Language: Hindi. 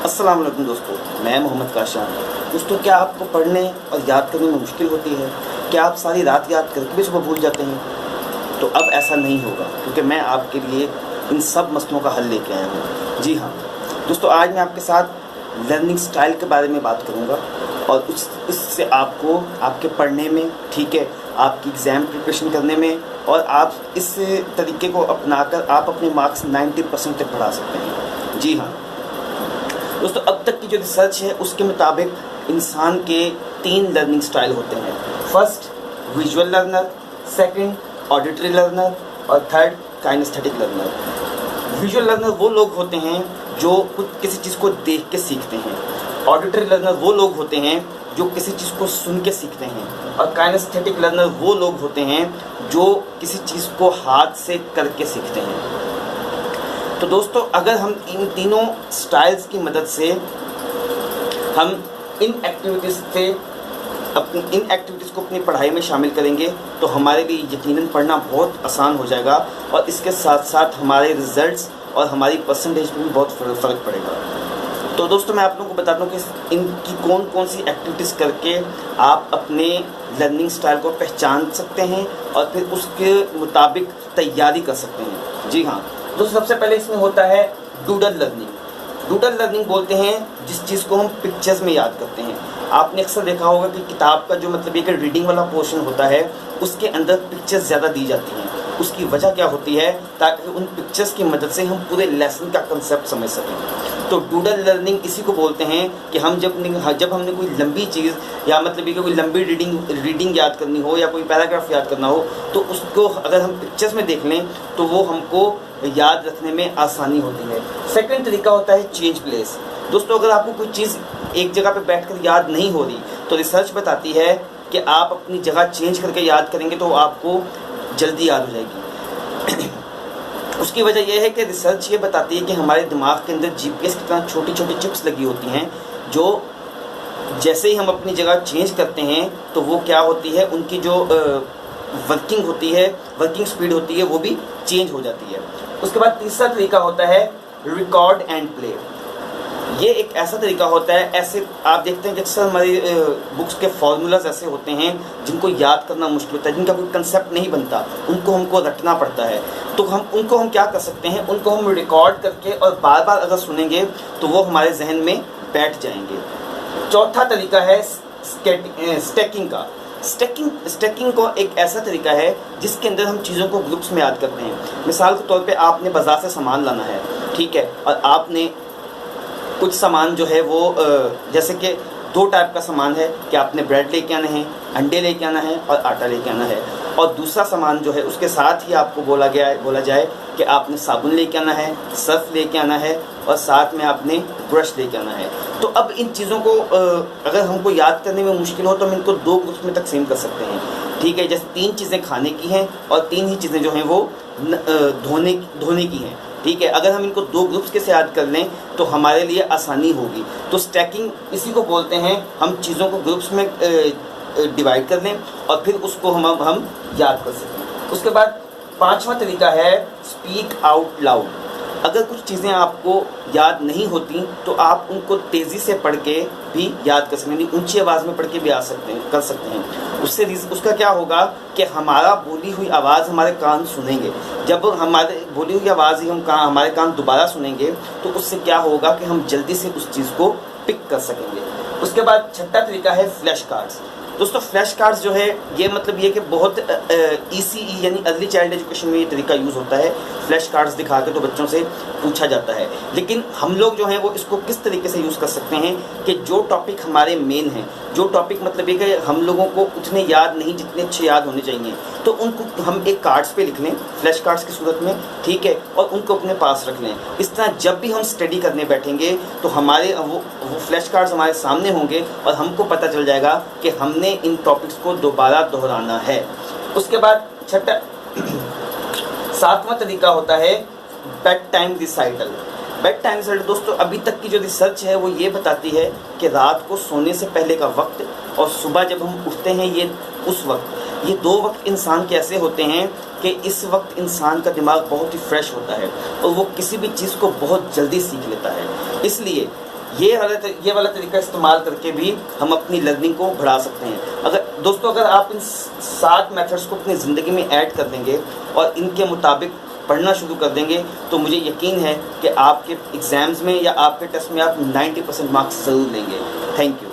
अस्सलाम वालेकुम दोस्तों, मैं मोहम्मद काशान। दोस्तों, क्या आपको पढ़ने और याद करने में मुश्किल होती है? क्या आप सारी रात याद करके भी सुबह भूल जाते हैं? तो अब ऐसा नहीं होगा, क्योंकि मैं आपके लिए इन सब मसलों का हल लेके आया हूँ। जी हाँ दोस्तों, आज मैं आपके साथ लर्निंग स्टाइल के बारे में बात करूँगा और इससे आपको आपके पढ़ने में, ठीक है, आपकी एग्ज़ाम प्रिपरेशन करने में, और आप इस तरीके को अपनाकर आप अपने मार्क्स 90% तक बढ़ा सकते हैं। जी हाँ दोस्तों, अब तक की जो रिसर्च है उसके मुताबिक इंसान के 3 लर्निंग स्टाइल होते हैं। First visual learner, second auditory learner और third kinesthetic learner. Visual learner वो लोग होते हैं जो किसी चीज़ को देख के सीखते हैं। ऑडिटरी लर्नर वो लोग होते हैं जो किसी चीज़ को सुन के सीखते हैं। और काइनेस्थेटिक लर्नर वो लोग होते हैं जो किसी चीज़ को हाथ से करके सीखते हैं। तो दोस्तों, अगर हम इन तीनों स्टाइल्स की मदद से हम इन एक्टिविटीज़ को अपनी पढ़ाई में शामिल करेंगे तो हमारे लिए यकीनन पढ़ना बहुत आसान हो जाएगा, और इसके साथ साथ हमारे रिजल्ट्स और हमारी परसेंटेज में भी बहुत फ़र्क पड़ेगा। तो दोस्तों, मैं आप लोगों को बताता हूँ कि इनकी कौन कौन सी एक्टिविटीज़ करके आप अपने लर्निंग स्टाइल को पहचान सकते हैं और फिर उसके मुताबिक तैयारी कर सकते हैं। जी हाँ दोस्तों, सबसे पहले इसमें होता है डूडल लर्निंग। डूडल लर्निंग बोलते हैं जिस चीज़ को हम पिक्चर्स में याद करते हैं। आपने अक्सर देखा होगा कि किताब का जो मतलब एक रीडिंग वाला पोर्शन होता है उसके अंदर पिक्चर्स ज़्यादा दी जाती हैं। उसकी वजह क्या होती है? ताकि उन पिक्चर्स की मदद से हम पूरे लेसन का कंसेप्ट समझ सकें। तो डूडल लर्निंग इसी को बोलते हैं कि हम जब हमने कोई लंबी चीज़ या मतलब ये कोई लंबी रीडिंग याद करनी हो या कोई पैराग्राफ याद करना हो, तो उसको अगर हम पिक्चर्स में देख लें तो वो हमको याद रखने में आसानी होती है। सेकंड तरीका होता है चेंज प्लेस। दोस्तों, अगर आपको कोई चीज़ एक जगह पे बैठकर याद नहीं हो रही तो रिसर्च बताती है कि आप अपनी जगह चेंज करके याद करेंगे तो आपको जल्दी याद हो जाएगी। उसकी वजह यह है कि रिसर्च ये बताती है कि हमारे दिमाग के अंदर जीपीएस की तरह छोटी छोटी चिप्स लगी होती हैं, जो जैसे ही हम अपनी जगह चेंज करते हैं तो वो क्या होती है, उनकी जो वर्किंग होती है, वर्किंग स्पीड होती है, वो भी चेंज हो जाती है। उसके बाद तीसरा तरीका होता है रिकॉर्ड एंड प्ले। ये एक ऐसा तरीका होता है, ऐसे आप देखते हैं कि अक्सर हमारी बुक्स के फार्मूलाज ऐसे होते हैं जिनको याद करना मुश्किल होता है, जिनका कोई कंसेप्ट नहीं बनता, उनको हमको रटना पड़ता है। तो उनको हम क्या कर सकते हैं, उनको हम रिकॉर्ड करके और बार बार अगर सुनेंगे तो वो हमारे जहन में बैठ जाएंगे। चौथा तरीका है स्टैकिंग का। स्टैकिंग को एक ऐसा तरीका है जिसके अंदर हम चीज़ों को ग्रुप्स में याद करते हैं। मिसाल के तौर पे आपने बाज़ार से सामान लाना है, ठीक है, और आपने कुछ सामान जो है वो जैसे कि 2 टाइप का सामान है कि आपने ब्रेड लेके आना है, अंडे लेके आना है और आटा लेके आना है। और दूसरा सामान जो है उसके साथ ही आपको बोला जाए कि आपने साबुन लेके आना है, सर्फ लेके आना है और साथ में आपने ब्रश लेके आना है। तो अब इन चीज़ों को अगर हमको याद करने में मुश्किल हो तो हम इनको 2 ग्रुप्स में तकसीम कर सकते हैं, ठीक है। जैसे 3 चीज़ें खाने की हैं और 3 ही चीज़ें जो हैं वो धोने की हैं, ठीक है। अगर हम इनको 2 ग्रुप्स के से याद कर लें तो हमारे लिए आसानी होगी। तो स्टैकिंग इसी को बोलते हैं, हम चीज़ों को ग्रुप्स में डिवाइड कर लें और फिर उसको हम याद कर सकें। उसके बाद 5वां तरीका है स्पीक आउट लाउड। अगर कुछ चीज़ें आपको याद नहीं होती तो आप उनको तेज़ी से पढ़ के भी याद कर सकते हैं, ऊंची आवाज़ में पढ़ के भी कर सकते हैं। उसका क्या होगा कि हमारा बोली हुई आवाज़ हमारे कान सुनेंगे। जब हमारे बोली हुई आवाज़ ही हमारे कान दोबारा सुनेंगे तो उससे क्या होगा कि हम जल्दी से उस चीज़ को पिक कर सकेंगे। उसके बाद 6वां तरीका है फ्लैश कार्ड्स। दोस्तों, फ्लैश कार्ड्स जो है ये मतलब ये कि बहुत ECE यानी अर्ली चाइल्ड एजुकेशन में ये तरीका यूज़ होता है। फ्लैश कार्ड्स दिखा के तो बच्चों से पूछा जाता है, लेकिन हम लोग जो हैं वो इसको किस तरीके से यूज़ कर सकते हैं कि जो टॉपिक हमारे मेन हैं, जो टॉपिक मतलब ये कि हम लोगों को उतने याद नहीं जितने अच्छे याद होने चाहिए, तो उनको हम एक कार्ड्स पे लिख लें, फ्लैश कार्ड्स की सूरत में, ठीक है, और उनको अपने पास रख लें। इस तरह जब भी हम स्टडी करने बैठेंगे तो हमारे वो फ्लैश कार्ड्स हमारे सामने होंगे और हमको पता चल जाएगा कि हमने इन टॉपिक्स को दोबारा दोहराना है। उसके बाद 7वां तरीका होता है bed time recital. Bed time recital दोस्तों, अभी तक की जो रिसर्च है वो ये बताती है कि रात को सोने से पहले का वक्त और सुबह जब हम उठते हैं ये उस वक्त, ये 2 वक्त इंसान के ऐसे होते हैं कि इस वक्त इंसान का दिमाग बहुत ही फ्रेश होता है और वो किसी भी चीज़ को बहुत जल्दी सीख लेता है। इसलिए ये वाला तरीका इस्तेमाल करके भी हम अपनी लर्निंग को बढ़ा सकते हैं। अगर आप इन 7 मेथड्स को अपनी ज़िंदगी में ऐड कर देंगे और इनके मुताबिक पढ़ना शुरू कर देंगे तो मुझे यकीन है कि आपके एग्ज़ाम्स में या आपके टेस्ट में आप 90% मार्क्स ज़रूर लेंगे। Thank you.